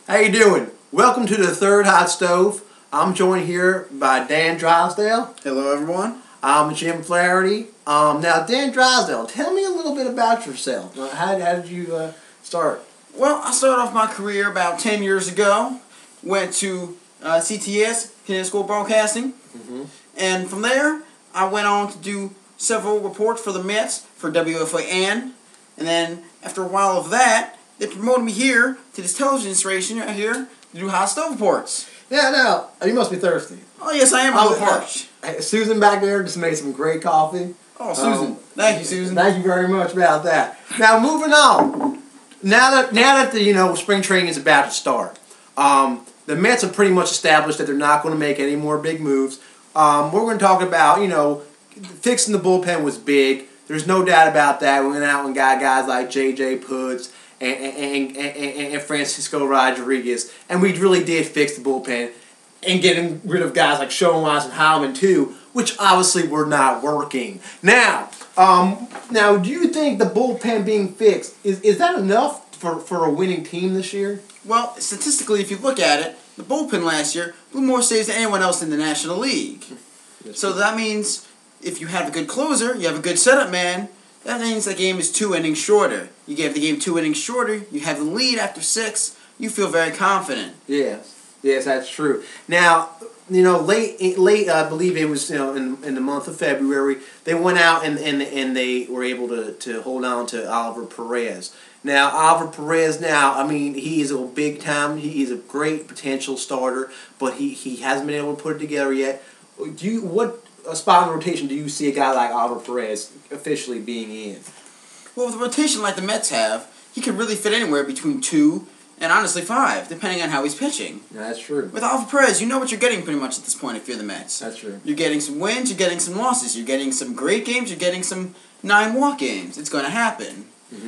How you doing? Welcome to the Third Hot Stove. I'm joined here by Dan Dryzdal. Hello, everyone. I'm Jim Flattery. Now, Dan Dryzdal, tell me a little bit about yourself. How did you start? Well, I started off my career about 10 years ago. Went to CTS, Canadian School of Broadcasting. And from there, I went on to do several reports for the Mets, for WFAN. And then, after a while of that, they promoted me here to this television station right here to do Hot Stove reports. Yeah, now, you must be thirsty. Oh, yes, I am a little parched. Susan back there just made some great coffee. Oh, Susan. Thank you, Susan. Thank you very much about that. Now, moving on. Now that the spring training is about to start, the Mets have pretty much established that they're not going to make any more big moves. We're going to talk about, fixing the bullpen was big. There's no doubt about that. We went out and got guys like J.J. Putz and Francisco Rodriguez, and we really did fix the bullpen and getting rid of guys like Schoenweiss and Heilman too, which obviously were not working. Now, do you think the bullpen being fixed is that enough for a winning team this year? Well, statistically, if you look at it, the bullpen last year blew more saves than anyone else in the National League. So that means if you have a good closer, you have a good setup man, that means the game is 2 innings shorter. You give the game 2 innings shorter, you have the lead after 6, you feel very confident. Yes, that's true. Now, late, I believe it was, in the month of February, they went out and they were able to hold on to Oliver Perez. Now, Oliver Perez he is a big time, he is a great potential starter, but he hasn't been able to put it together yet. What spot in the rotation do you see a guy like Oliver Perez officially being in? Well, with a rotation like the Mets have, he can really fit anywhere between 2 and honestly 5, depending on how he's pitching. That's true. With Oliver Perez, you know what you're getting pretty much at this point if you're the Mets. That's true. You're getting some wins, you're getting some losses, you're getting some great games, you're getting some 9-walk games. It's going to happen.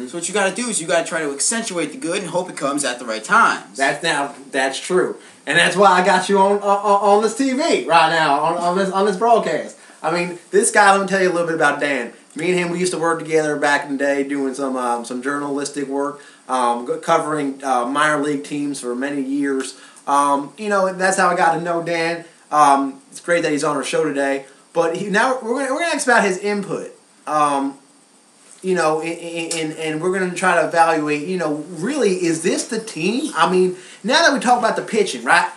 So what you got to do is you got to try to accentuate the good and hope it comes at the right times. That's true, and that's why I got you on this TV right now on this broadcast. I mean, this guy. Let me tell you a little bit about Dan. Me and him, we used to work together back in the day, doing some journalistic work, covering minor league teams for many years. That's how I got to know Dan. It's great that he's on our show today. But now we're gonna ask about his input. And we're going to try to evaluate, really, is this the team? I mean, now that we talk about the pitching, right?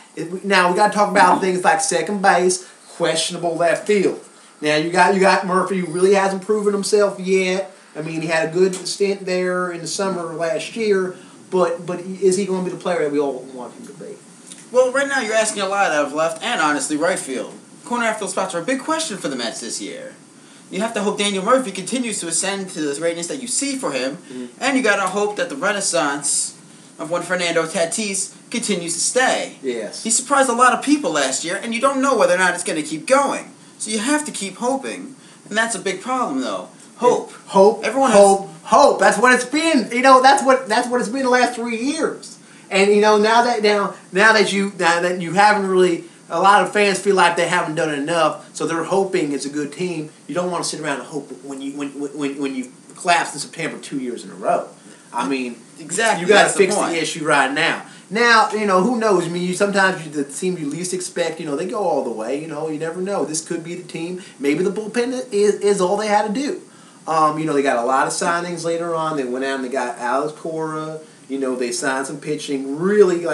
Now we got to talk about things like second base, questionable left field. Now you got Murphy, who really hasn't proven himself yet. I mean, he had a good stint there in the summer of last year, but is he going to be the player that we all want him to be? Well, right now you're asking a lot out of left and, honestly, right field. Corner outfield spots are a big question for the Mets this year. You have to hope Daniel Murphy continues to ascend to the greatness that you see for him, and you got to hope that the renaissance of one Fernando Tatis continues to stay. Yes. He surprised a lot of people last year, and you don't know whether or not it's going to keep going. So you have to keep hoping, and that's a big problem, though. Hope. Hope. Everyone hope. That's what it's been. That's what it's been the last 3 years. And now that you haven't really. A lot of fans feel like they haven't done enough, so they're hoping it's a good team. You don't want to sit around and hope when you collapse in September 2 years in a row. I mean, exactly. You got to fix the issue right now. Now, who knows? I mean, sometimes the team you least expect, they go all the way. You never know. This could be the team. Maybe the bullpen is all they had to do. They got a lot of signings later on. They went out and they got Alex Cora. They signed some pitching, really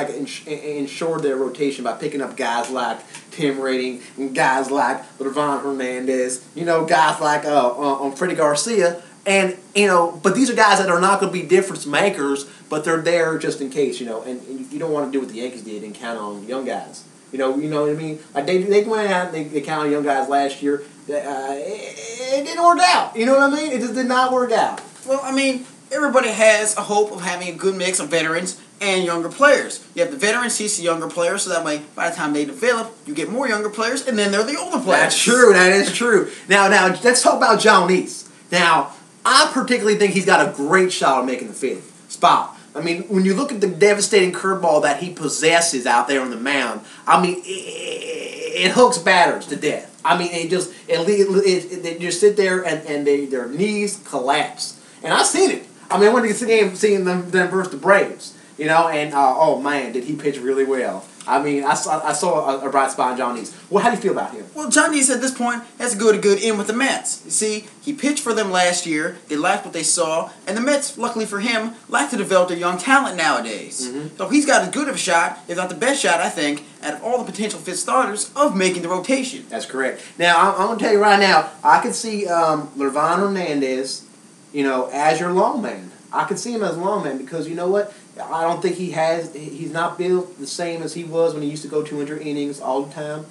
ensured their rotation by picking up guys like Tim Rating and guys like Ravon Hernandez, guys like Freddie Garcia. And, but these are guys that are not going to be difference makers, but they're there just in case, and you don't want to do what the Yankees did and count on young guys. You know what I mean? Like they went out and they counted on young guys last year. It didn't work out. You know what I mean? It just did not work out. Well, I mean, everybody has a hope of having a good mix of veterans and younger players. You have the veterans teach the younger players, so that way, by the time they develop, you get more younger players, and then they're the older players. That's true. That is true. Now, let's talk about John East. Now, I particularly think he's got a great shot at making the fifth spot. I mean, when you look at the devastating curveball that he possesses out there on the mound, I mean, it hooks batters to death. I mean, they just sit there and their knees collapse. And I've seen it. I mean, I went to the game seeing them versus the Braves. You know, and oh man, did he pitch really well. I mean, I saw a bright spot in John Neese. Well, how do you feel about him? Well, John Neese at this point has to go to good in with the Mets. You see, he pitched for them last year. They liked what they saw, and the Mets, luckily for him, like to develop their young talent nowadays. So he's got as good of a shot, if not the best shot, I think, out of all the potential fifth starters of making the rotation. That's correct. Now, I'm going to tell you right now, I could see Lirvan Hernandez, you know, as your long man. I could see him as a long man because, you know what? I don't think he's not built the same as he was when he used to go 200 innings all the time.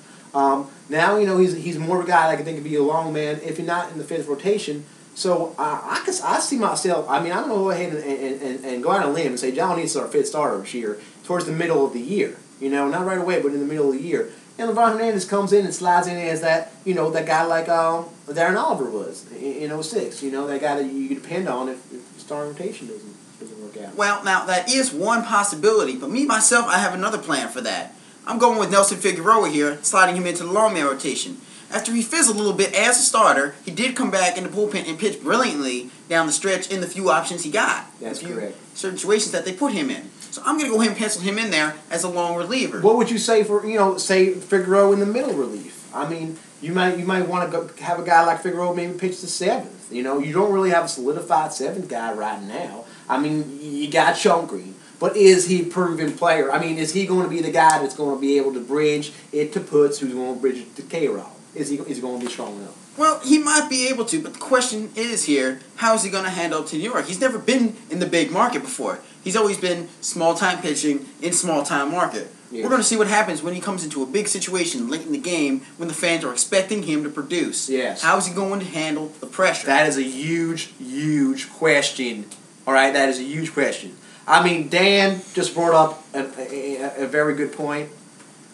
Now, you know, he's more of a guy that I think could be a long man if you're not in the fifth rotation. So I see myself, I mean, I'm going to go ahead and go out on a limb and say John Neese is our fifth starter this year towards the middle of the year. You know, not right away, but in the middle of the year. And Lirvan Hernandez comes in and slides in as that, you know, that guy like Darren Oliver was in 06. You know, that guy that you depend on if the starting rotation doesn't work out. Well, now, that is one possibility, but me, myself, I have another plan for that. I'm going with Nelson Figueroa here, sliding him into the long man rotation. After he fizzled a little bit as a starter, he did come back in the bullpen and pitch brilliantly down the stretch in the few options he got. That's correct. Situations that they put him in. So I'm going to go ahead and pencil him in there as a long reliever. What would you say for, you know, say Figueroa in the middle relief? I mean, you might want to have a guy like Figueroa maybe pitch the seventh. You know, you don't really have a solidified seventh guy right now. I mean, you got Sean Green. But is he a proven player? I mean, is he going to be the guy that's going to be able to bridge it to Putz, who's going to bridge it to K-Rod? Is he going to be strong enough? Well, he might be able to, but the question is here, how is he going to handle up to New York? He's never been in the big market before. He's always been small-time pitching in small-time market. Yeah. We're going to see what happens when he comes into a big situation late in the game when the fans are expecting him to produce. Yes. How is he going to handle the pressure? That is a huge, huge question. All right, that is a huge question. I mean, Dan just brought up a very good point.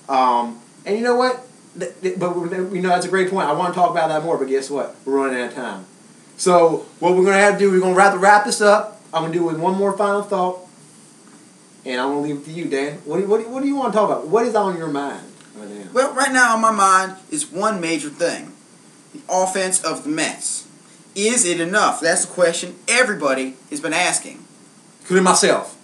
And you know what? But you know, that's a great point. I want to talk about that more, but guess what? We're running out of time. So what we're going to have to do, we're going to wrap this up. I'm going to do with one more final thought, and I'm going to leave it to you, Dan. What do you want to talk about? What is on your mind right now? Well, right now on my mind is one major thing. The offense of the Mets. Is it enough? That's the question everybody has been asking. Including myself.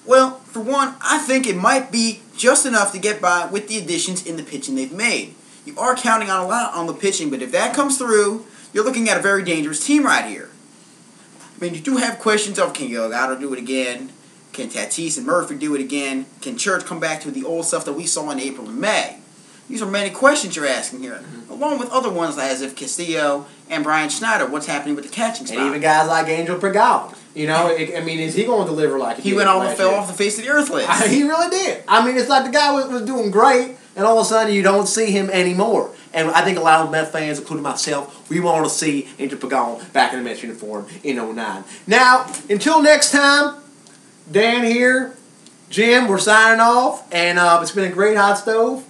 Well, for one, I think it might be just enough to get by with the additions in the pitching they've made. You are counting on a lot on the pitching, but if that comes through, you're looking at a very dangerous team right here. I mean, you do have questions of, can Delgado do it again? Can Tatis and Murphy do it again? Can Church come back to the old stuff that we saw in April and May? These are many questions you're asking here, along with other ones as if Castillo and Brian Schneider, what's happening with the catching spot. And even guys like Angel Pergal. You know, I mean, is he going to deliver like he went on and fell off the face of the earth list? He really did. I mean, it's like the guy was doing great, and all of a sudden you don't see him anymore. And I think a lot of Met fans, including myself, we want to see Angel Pergal back in the Mets uniform in 09. Now, until next time, Dan here, Jim, we're signing off, and it's been a great hot stove.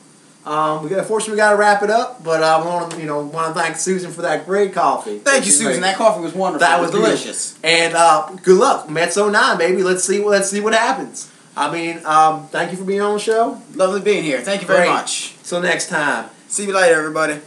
Unfortunately, we got to wrap it up, but I want to thank Susan for that great coffee. Thank you, Susan. That coffee was wonderful. That was delicious. And good luck, Mets 09, baby. Let's see what happens. I mean, thank you for being on the show. Lovely being here. Thank you very much. Till next time. See you later, everybody.